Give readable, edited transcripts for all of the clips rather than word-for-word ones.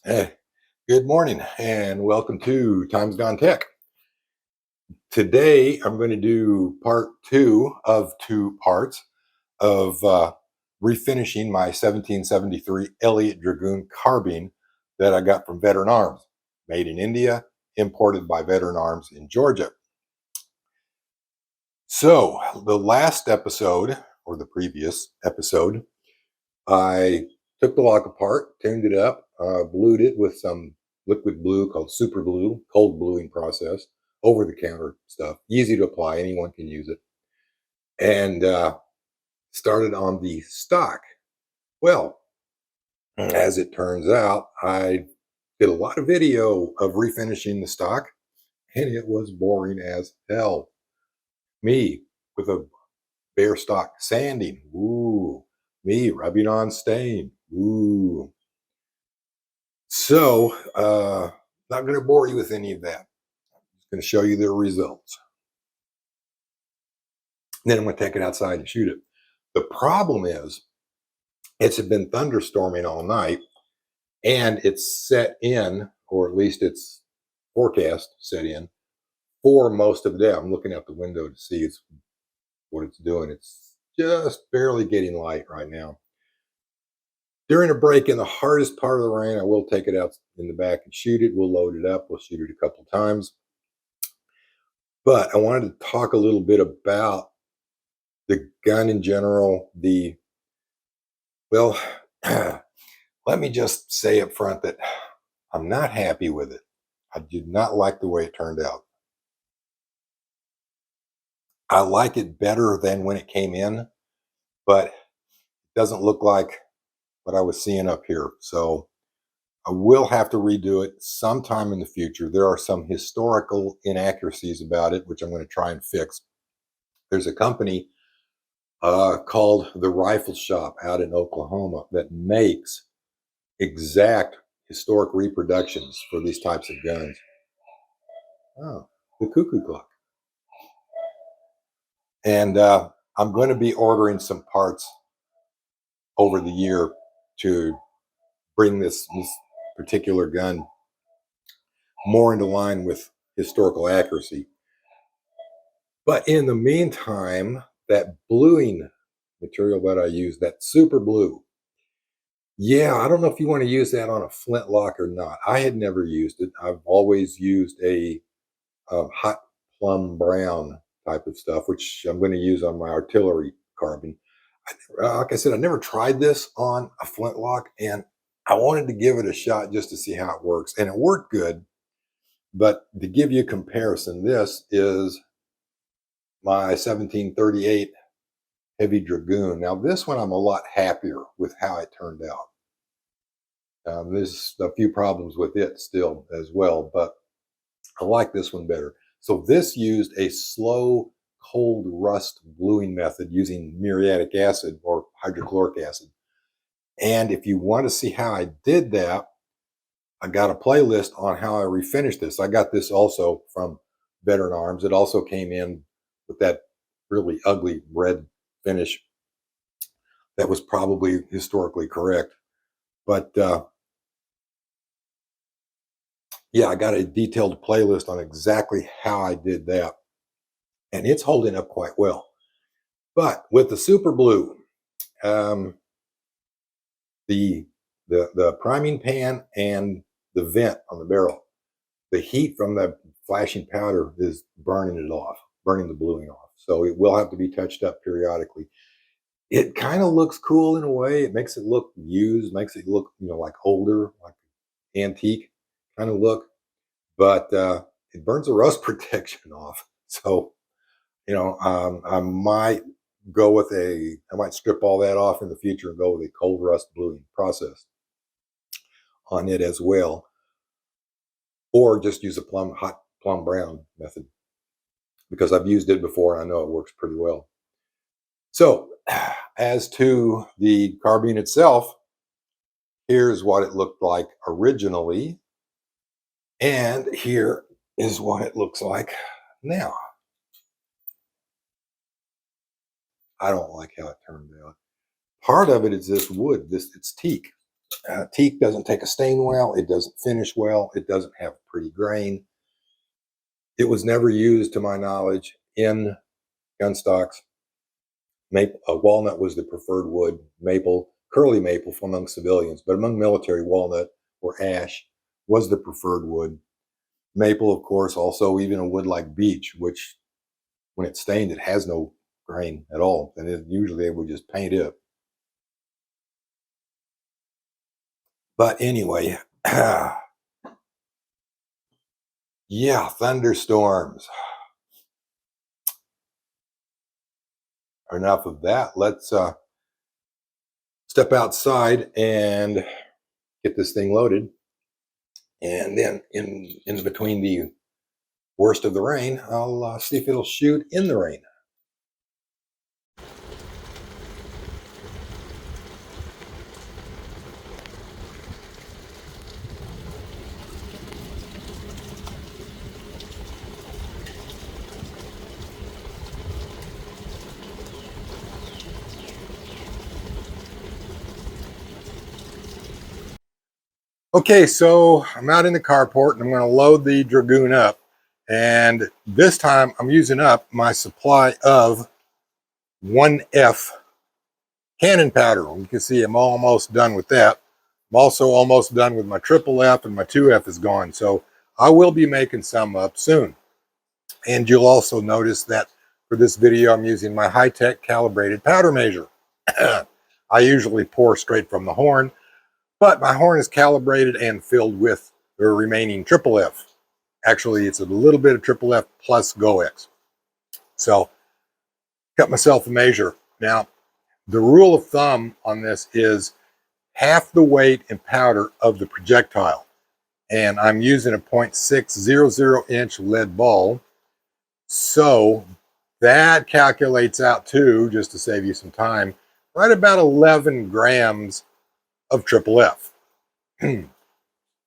Hey, good morning and welcome to Times Gone Tech. Today I'm going to do part two of two parts of refinishing my 1773 Eliott Dragoon carbine that I got from Veteran Arms, made in India, imported by Veteran Arms in Georgia. So, the last episode, or the previous episode, I took the lock apart, tuned it up, blued it with some liquid blue called super blue, cold bluing process, over the counter stuff, easy to apply, anyone can use it, and started on the stock. Well, as it turns out, I did a lot of video of refinishing the stock, and it was boring as hell. Me with a bare stock sanding, ooh. Me rubbing on stain, ooh. So, not going to bore you with any of that. I'm just going to show you the results. Then I'm going to take it outside and shoot it. The problem is, it's been thunderstorming all night, and it's set in, or at least it's forecast set in for most of the day. I'm looking out the window to see what it's doing. It's just barely getting light right now. During a break in the hardest part of the rain, I will take it out in the back and shoot it. We'll load it up. We'll shoot it a couple times. But I wanted to talk a little bit about the gun in general. Well, let me just say up front that I'm not happy with it. I did not like the way it turned out. I like it better than when it came in, but it doesn't look like what I was seeing up here. So I will have to redo it sometime in the future. There are some historical inaccuracies about it, which I'm going to try and fix. There's a company called the Rifle Shop out in Oklahoma that makes exact historic reproductions for these types of guns. Oh, the cuckoo clock. And I'm going to be ordering some parts over the year to bring this particular gun more into line with historical accuracy. But in the meantime, that bluing material that I use, that super blue, yeah, I don't know if you want to use that on a flintlock or not. I had never used it. I've always used a hot plum brown type of stuff, which I'm going to use on my artillery carbine. Like I said, I never tried this on a flintlock, and I wanted to give it a shot just to see how it works. And it worked good. But to give you a comparison, this is my 1738 Heavy Dragoon. Now, this one I'm a lot happier with how it turned out. There's a few problems with it still as well, but I like this one better. So this used a slow cold rust bluing method using muriatic acid or hydrochloric acid. And if you want to see how I did that, I got a playlist on how I refinished this. I got this also from Veteran Arms. It also came in with that really ugly red finish that was probably historically correct. But yeah, I got a detailed playlist on exactly how I did that. And it's holding up quite well. But with the super blue, um, the priming pan and the vent on the barrel, the heat from the flashing powder is burning it off, burning the bluing off. So it will have to be touched up periodically. It kind of looks cool in a way. It makes it look used, makes it look, like older, like antique kind of look. But it burns the rust protection off. So, I might I might strip all that off in the future and go with a cold rust bluing process on it as well, or just use a hot plum brown method because I've used it before and I know it works pretty well. So, as to the carbine itself, here's what it looked like originally, and here is what it looks like now. I don't like how it turned out. Part of it is this wood, it's teak. Teak doesn't take a stain well. It doesn't finish well. It doesn't have pretty grain. It was never used, to my knowledge, in gun stocks. Maple, walnut was the preferred wood. Maple, curly maple among civilians, but among military, walnut or ash was the preferred wood. Maple, of course, also even a wood like beech, which when it's stained, it has no grain at all, and usually they would just paint it. But anyway, yeah, thunderstorms. Enough of that. Let's step outside and get this thing loaded. And then in between the worst of the rain, I'll see if it'll shoot in the rain. Okay, so I'm out in the carport and I'm going to load the Dragoon up. And this time I'm using up my supply of 1F cannon powder. You can see I'm almost done with that. I'm also almost done with my triple F, and my 2F is gone. So I will be making some up soon. And you'll also notice that for this video, I'm using my high-tech calibrated powder measure. I usually pour straight from the horn, but my horn is calibrated and filled with the remaining triple F. Actually, it's a little bit of triple F plus GoX. So, cut myself a measure. Now, the rule of thumb on this is half the weight in powder of the projectile. And I'm using a 0.600 inch lead ball. So that calculates out to, just to save you some time, right about 11 grams of triple F.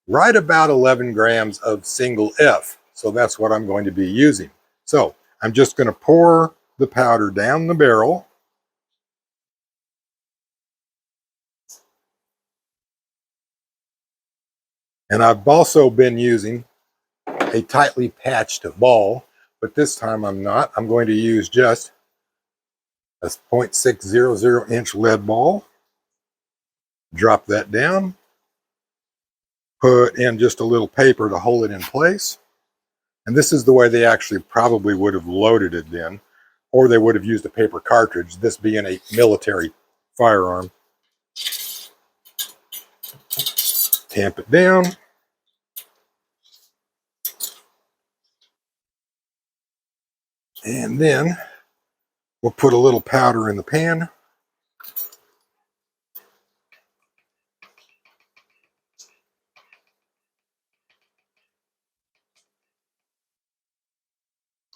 Right about 11 grams of single F. So that's what I'm going to be using. So I'm just going to pour the powder down the barrel. And I've also been using a tightly patched ball, but this time I'm not. I'm going to use just a 0.600 inch lead ball. Drop that down. Put in just a little paper to hold it in place. And this is the way they actually probably would have loaded it then, or they would have used a paper cartridge, this being a military firearm. Tamp it down. And then we'll put a little powder in the pan.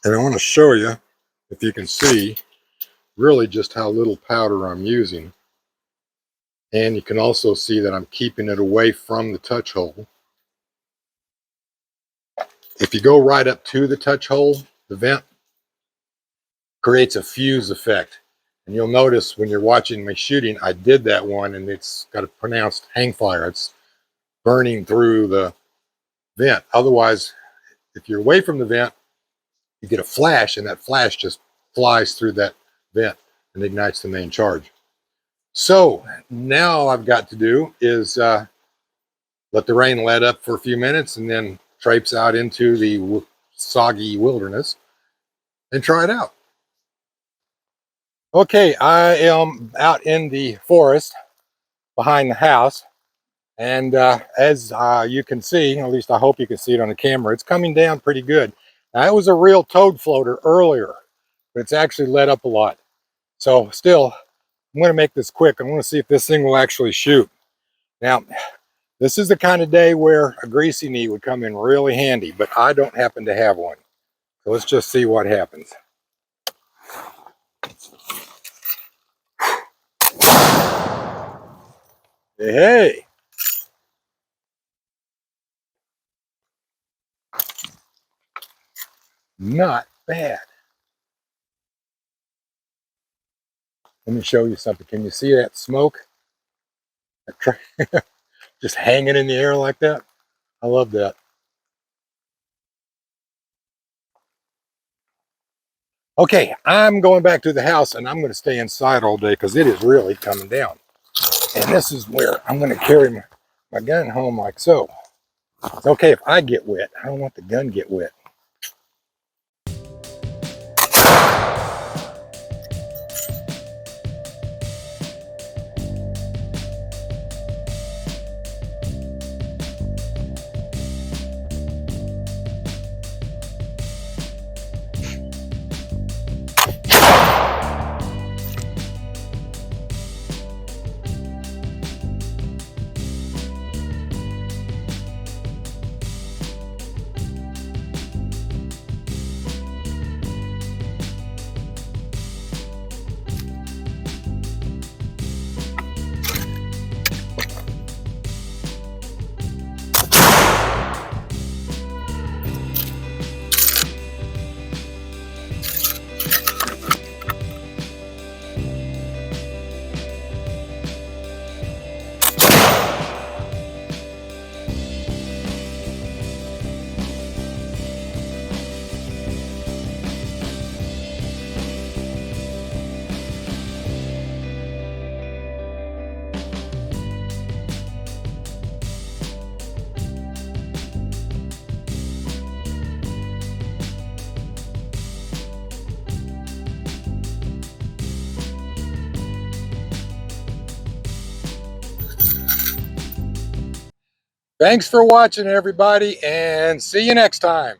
And I want to show you, if you can see, really just how little powder I'm using. And you can also see that I'm keeping it away from the touch hole. If you go right up to the touch hole, the vent creates a fuse effect. And you'll notice when you're watching me shooting, I did that one and it's got a pronounced hang fire. It's burning through the vent. Otherwise, if you're away from the vent, you get a flash, and that flash just flies through that vent and ignites the main charge. So now all I've got to do is let the rain let up for a few minutes and then traipse out into the soggy wilderness and try it out. Okay, I am out in the forest behind the house, and as you can see, at least I hope you can see it on the camera, it's coming down pretty good. Now, it was a real toad floater earlier, but it's actually let up a lot. So still, I'm going to make this quick. I want to see if this thing will actually shoot. Now, this is the kind of day where a greasy knee would come in really handy, but I don't happen to have one. So let's just see what happens. Hey! Not bad. Let me show you something. Can you see that smoke? just hanging in the air like that. I love that. Okay, I'm going back to the house and I'm going to stay inside all day because it is really coming down. And this is where I'm going to carry my gun home like so. It's okay if I get wet. I don't want the gun to get wet. Thanks for watching, everybody, and see you next time.